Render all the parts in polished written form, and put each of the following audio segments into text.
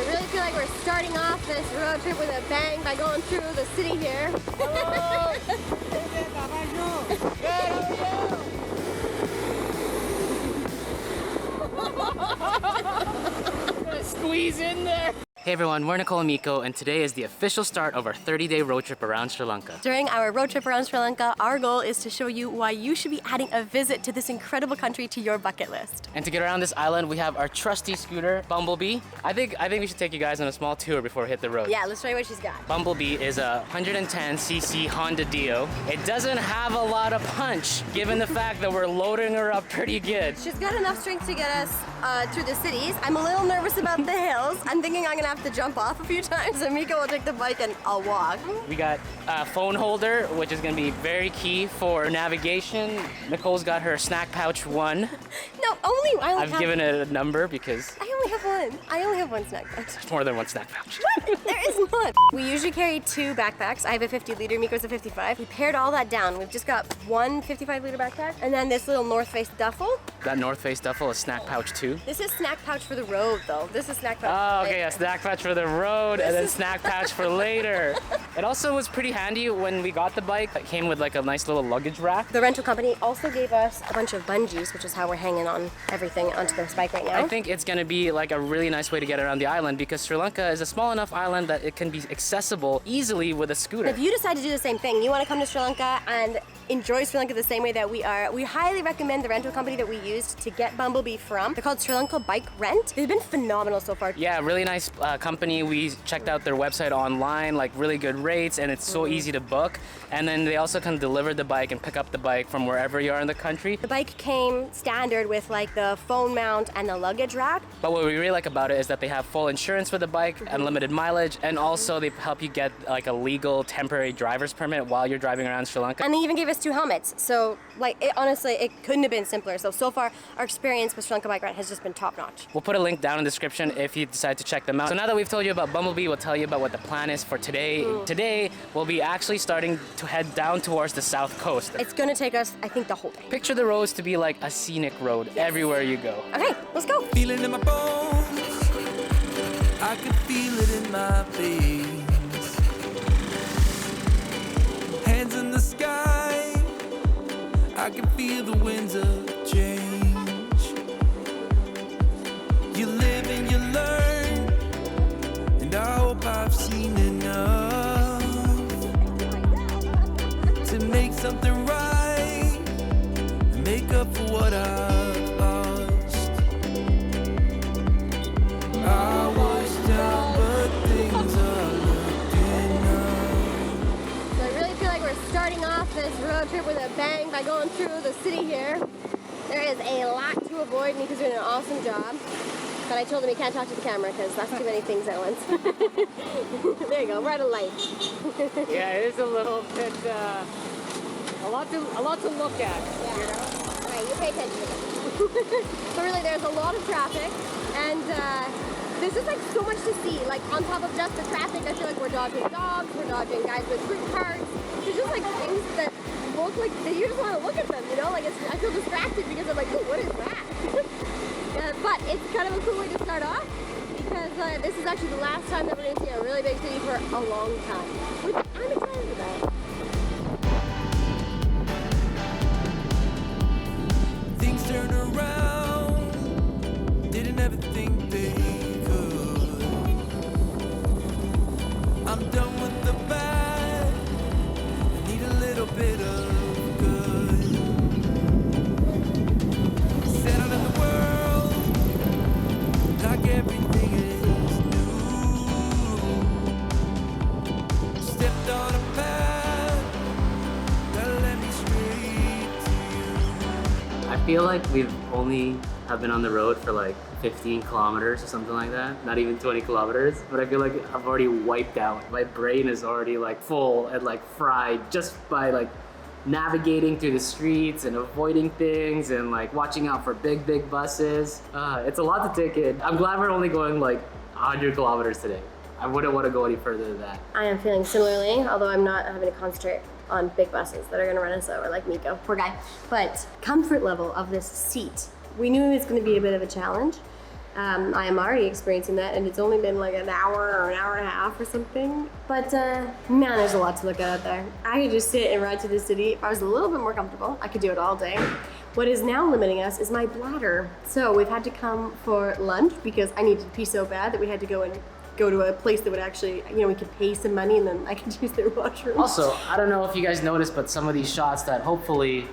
I really feel like we're starting off this road trip with a bang by going through the city here. Hello! Gonna squeeze in there. Hey everyone, we're Nicole and Miko, and today is the official start of our 30-day road trip around Sri Lanka. During our road trip around Sri Lanka, our goal is to show you why you should be adding a visit to this incredible country to your bucket list. And to get around this island, we have our trusty scooter, Bumblebee. I think we should take you guys on a small tour before we hit the road. Yeah, let's show you what she's got. Bumblebee is a 110cc Honda Dio. It doesn't have a lot of punch, given the fact that we're loading her up pretty good. She's got enough strength to get us through the cities. I'm a little nervous about the hills. I'm thinking I'm gonna have to jump off a few times, and Miko will take the bike and I'll walk. We got a phone holder, which is gonna be very key for navigation. Nicole's got her snack pouch 1. No, only I only I've given it a number because I only have one. I only have one snack pouch. there's more than one snack pouch. What? There is not. We usually carry 2 backpacks. I have a 50 liter, Miko's a 55. We pared all that down. We've just got one 55 liter backpack and then this little North Face duffel. That North Face duffel is snack pouch 2. This is snack pouch for the road though. This is snack pouch. Oh, okay, a snack pouch for the road and then snack pouch for later. It also was pretty handy when we got the bike. It came with like a nice little luggage rack. The rental company also gave us a bunch of bungees, which is how we're hanging on everything onto this bike right now. I think it's gonna be like a really nice way to get around the island because Sri Lanka is a small enough island that it can be accessible easily with a scooter. If you decide to do the same thing, you want to come to Sri Lanka and enjoy Sri Lanka the same way that we are, we highly recommend the rental company that we used to get Bumblebee from. They're called Sri Lanka Bike Rent. They've been phenomenal so far. Yeah, really nice company. We checked out their website online, like really good rates, and it's so easy to book. And then they also can deliver the bike and pick up the bike from wherever you are in the country. The bike came standard with like the phone mount and the luggage rack. But what we really like about it is that they have full insurance for the bike, unlimited mileage, and also they help you get like a legal temporary driver's permit while you're driving around Sri Lanka. And they even gave us 2 helmets. So like honestly, it couldn't have been simpler. So far our experience with Sri Lanka Bike Rent has just been top notch. We'll put a link down in the description if you decide to check them out. So now that we've told you about Bumblebee, we'll tell you about what the plan is for today. Today, we'll be actually starting to head down towards the south coast. It's gonna take us, I think, the whole day. Picture the roads to be like a scenic road everywhere you go. Okay, let's go. Feel it in my bones, I can feel it in my veins. Hands in the sky, I can feel the winds of change. You live and you learn, and I hope I've seen enough to make something right, and make up for what I've lost. I was down, but things are looking up. So I really feel like we're starting off this road trip with a bang by going through the city here. There is a lot to avoid. Mika's doing an awesome job. But I told him he can't talk to the camera because that's too many things at once. There you go, we're at a light. Yeah, it is a little bit, a lot to look at. Yeah. You know? All right, you pay attention. So really, there's a lot of traffic, and there's just like so much to see. Like on top of just the traffic, I feel like we're dodging dogs, we're dodging guys with fruit carts. There's just like things that look like you just want to look at them. You know, like I feel distracted because I'm like, oh, what is that? But it's kind of a cool way to start off because this is actually the last time that we're going to see a really big city for a long time, which I'm excited about. Things turn around, didn't ever think they could. I'm done with the bad, I need a little bit of good. Settled in the world, like everything is new. Stepped on a path that led me straight to you. I feel like we've only have been on the road for like 15 kilometers or something like that. Not even 20 kilometers, but I feel like I've already wiped out. My brain is already like full and like fried just by like navigating through the streets and avoiding things and like watching out for big buses. It's a lot to take in. I'm glad we're only going like 100 kilometers today. I wouldn't want to go any further than that. I am feeling similarly, although I'm not having to concentrate on big buses that are going to run us over like Miko, poor guy. But comfort level of this seat, we knew it was going to be a bit of a challenge. I am already experiencing that, and it's only been like an hour or an hour and a half or something. But man, there's a lot to look at out there. I could just sit and ride to the city. If I was a little bit more comfortable, I could do it all day. What is now limiting us is my bladder. So we've had to come for lunch because I needed to pee so bad that we had to go to a place that would actually, you know, we could pay some money and then I could use their washroom. Also, I don't know if you guys noticed, but some of these shots that probably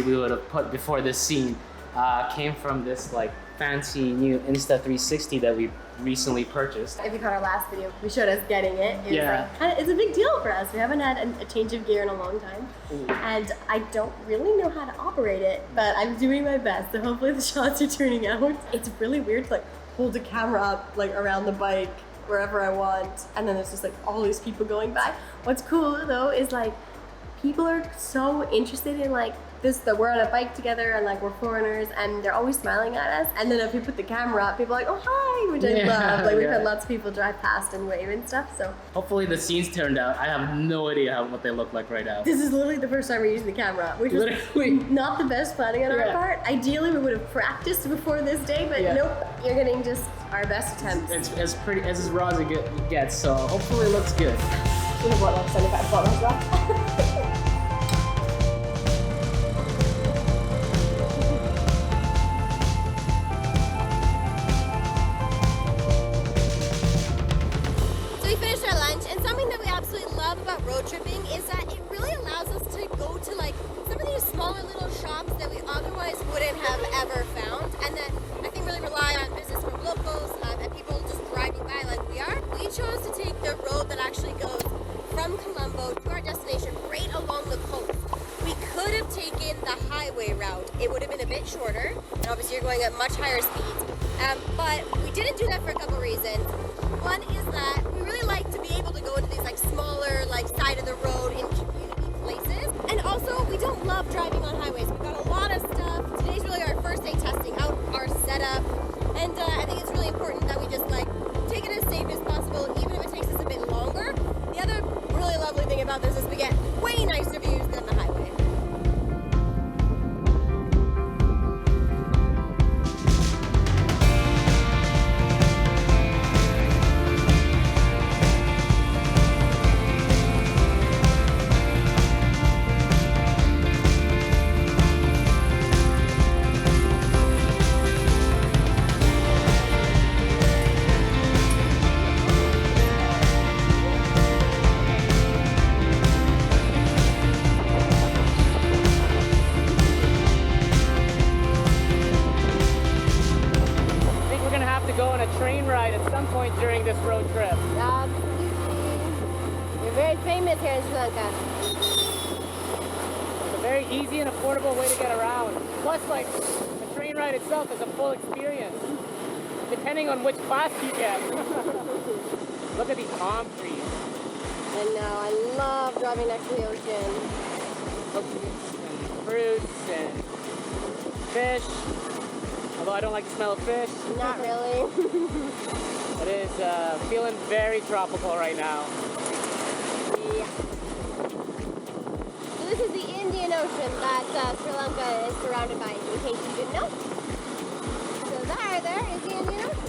we would have put before this scene came from this like fancy new Insta360 that we recently purchased. If you caught our last video, we showed us getting it. It was like, it's a big deal for us. We haven't had a change of gear in a long time. Ooh. And I don't really know how to operate it, but I'm doing my best. So hopefully the shots are turning out. It's really weird to like hold a camera up like around the bike wherever I want, and then there's just like all these people going by. What's cool though is like people are so interested in like this, that we're on a bike together and like we're foreigners, and they're always smiling at us. And then if we put the camera up, people are like, oh hi, which I love. Like we've had lots of people drive past and wave and stuff. So hopefully the scenes turned out. I have no idea what they look like right now. This is literally the first time we're using the camera, which was not the best planning on our part. Ideally we would have practiced before this day, but nope, you're getting just our best attempts. It's as pretty as raw as it gets, so hopefully it looks good. We have what, like 75 kilometers left? Road tripping is that it really allows us to go to like some of these smaller little shops that we otherwise wouldn't have ever found, and that I think really rely on business from locals and people just driving by like we are. We chose to take the road that actually goes from Colombo to our destination right along the coast. We could have taken the highway route. It would have been a bit shorter, and obviously you're going at much higher speeds. But we didn't do that for a couple reasons. One is that we really like to be able to go into these like smaller, like side of the road in community places. And also, we don't love driving on highways. We've got a lot of stuff. Today's really our first day testing out our setup. And I think it's really important that we just like take it as safe as possible, even if it takes us a bit longer. The other really lovely thing about this is we get way nicer views than the highway. During this road trip. Absolutely. We're very famous here in Sri Lanka. It's a very easy and affordable way to get around. Plus, like, the train ride itself is a full experience, depending on which class you get. Look at these palm trees. I know, I love driving next to the ocean. Cookies and fruits and fish. Although I don't like the smell of fish. Not really. It is feeling very tropical right now. Yeah. So this is the Indian Ocean that Sri Lanka is surrounded by, in case you didn't know. So there is the Indian Ocean.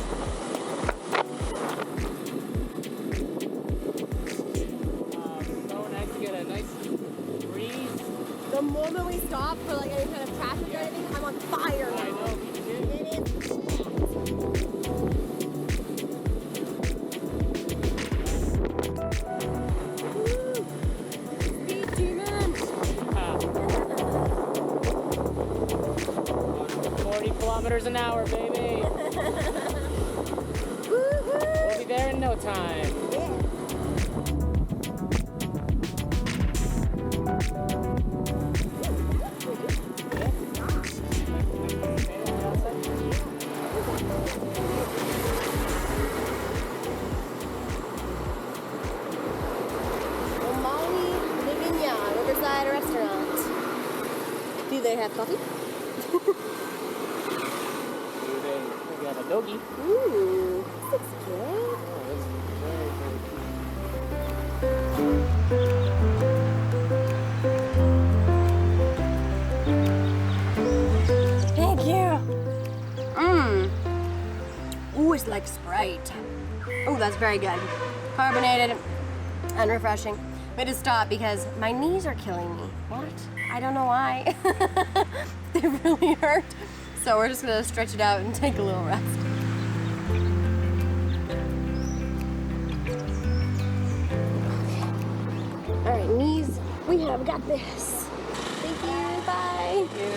So nice to get a nice breeze. The moment we stop for like any kind of traffic or anything, I'm on fire now. I know, me too. It is. Kilometers an hour, baby. We'll be there in no time. Yeah. Riverside restaurant. Do they have coffee? We have a doggy. Ooh, this looks good. Oh, this is very, very cute. Thank you. Ooh, that's very good. Carbonated and refreshing. We had to stop because my knees are killing me. What? I don't know why. They really hurt. So we're just gonna stretch it out and take a little rest. All right, knees, we have got this. Thank you, bye. Thank you.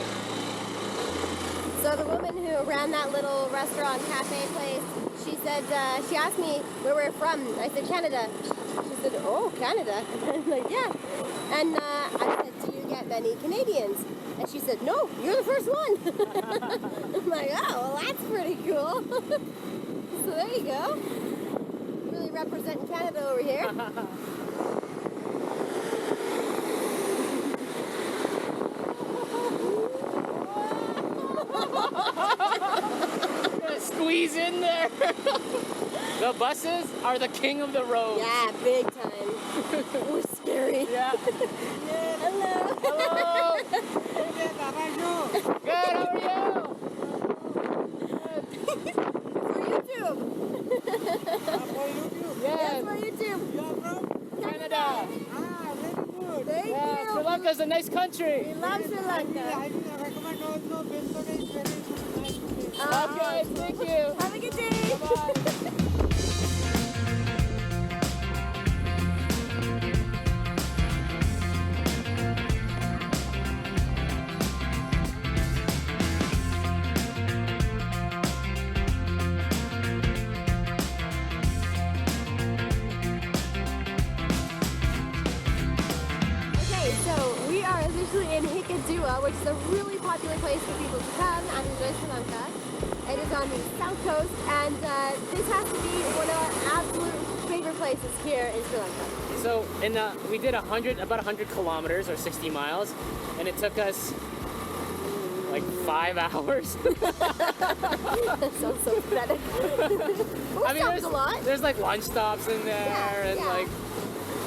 So the woman who ran that little restaurant cafe place, she said, she asked me where we're from. I said, Canada. She said, oh, Canada. I'm like, yeah. And I said, do you get many Canadians? And she said, no, you're the first one. I'm like, oh, well, that's pretty cool. So there you go. Really representing Canada over here. Squeeze in there. The buses are the king of the road. Yeah, big time. We're scary. Yeah. Hello. Hello. Good, how are you? For YouTube. Yes. Yes, for YouTube. You're from? Canada. Very good. Thank Yeah, you. Sri Lanka's a nice country. We love Sri Lanka. I will recommend also Benton is very nice place. Okay, thank you. Have a good day. Bye. Okay, so we are officially in Hikkaduwa, which is a really popular place for people to come and enjoy Sri Lanka. It is on the south coast, and this has to be one of our absolute favorite places here in Sri Lanka. So we did about 100 kilometers or 60 miles, and it took us like 5 hours. That sounds so pathetic. I mean, there's a lot. There's like lunch stops in there, Yeah, and yeah. like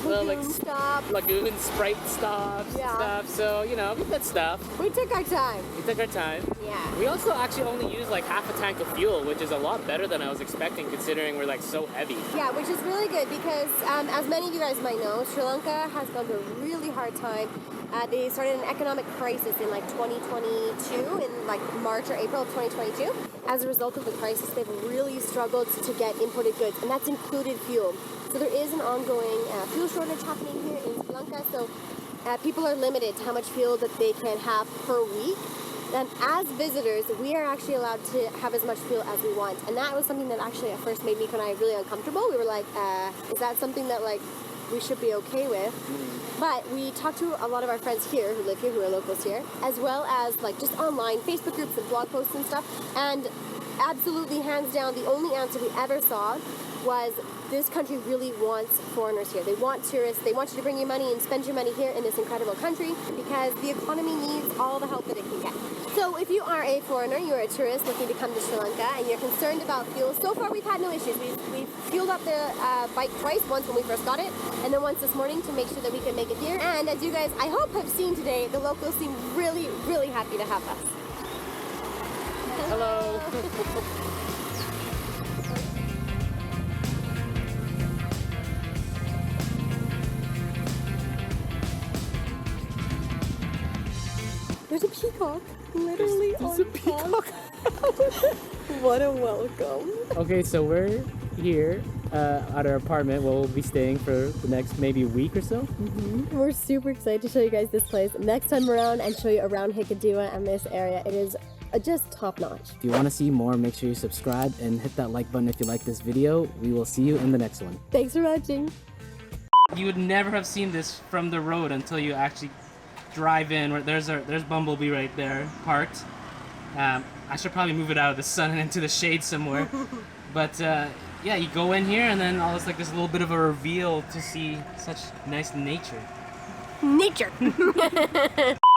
little like Lagoon stop. lagoon Sprite stops Yeah. and stuff. So you know, we did stuff. We took our time. We took our time. Yeah. We also actually only used like half a tank of fuel, which is a lot better than I was expecting, considering we're like so heavy. Yeah, which is really good because, as many of you guys might know, Sri Lanka has gone through a really hard time. They started an economic crisis in like 2022, in like March or April of 2022. As a result of the crisis, they've really struggled to get imported goods, and that's included fuel. So there is an ongoing fuel shortage happening here in Sri Lanka. So people are limited to how much fuel that they can have per week. And as visitors, we are actually allowed to have as much fuel as we want. And that was something that actually at first made Nicole and I really uncomfortable. We were like, is that something that like we should be okay with? But we talked to a lot of our friends here who live here, who are locals here, as well as like just online Facebook groups and blog posts and stuff. And absolutely, hands down, the only answer we ever saw was this country really wants foreigners here. They want tourists. They want you to bring your money and spend your money here in this incredible country because the economy needs all the help that it can get. So if you are a foreigner, you're a tourist looking to come to Sri Lanka and you're concerned about fuel, so far we've had no issues. We've fueled up the bike twice, once when we first got it, and then once this morning to make sure that we can make it here. And as you guys, I hope, have seen today, the locals seem really, really happy to have us. Hello. There's a peacock, literally There's on a peacock. What a welcome. Okay, so we're here at our apartment where we'll be staying for the next maybe week or so. We're super excited to show you guys this place next time around and show you around Hikkaduwa and this area. It is just top notch. If you want to see more, make sure you subscribe and hit that like button if you like this video. We will see you in the next one. Thanks for watching. You would never have seen this from the road until you actually drive in. There's Bumblebee right there, parked. I should probably move it out of the sun and into the shade somewhere. But yeah, you go in here and then it's like this little bit of a reveal to see such nice nature. Nature.